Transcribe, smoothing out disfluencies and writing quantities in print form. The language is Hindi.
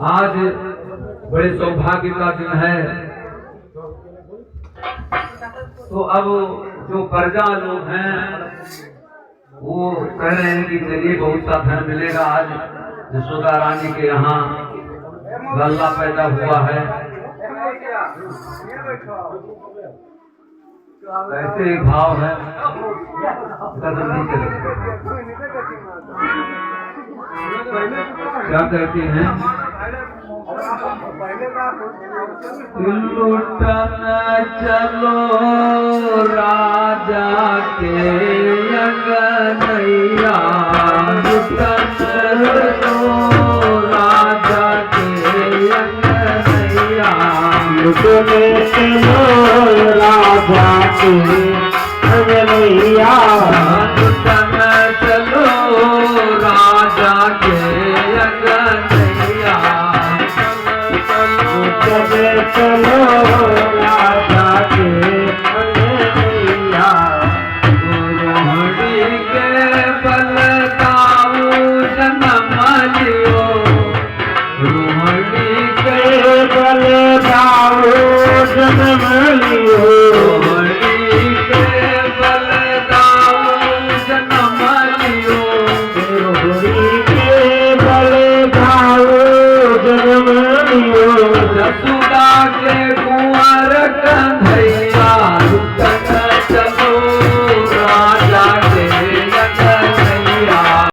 आज बड़े सौभाग्य का दिन है। तो अब जो प्रजा लोग हैं वो कह रहे हैं कि चलिए बहुत सा धन मिलेगा। आज यशोदा रानी के यहाँ लल्ला पैदा हुआ है। ऐसे एक भाव है क्या कहती हैं? लुटन चलो राजा के अंगनैया, लुटन चलो राजा के अंगनैया, लुटन चलो राजा के अंगनैया, लुटन चलो राजा के अंगनैया, चलो राजा के अंगनैया, रोहिणी के बलदाऊ जन्म लियो, रोहिणी के बलदाऊ जन्म लियो, रोहिणी के बलदाऊ जन्म लियो, रोहिणी के बलदाऊ जन्म लियो।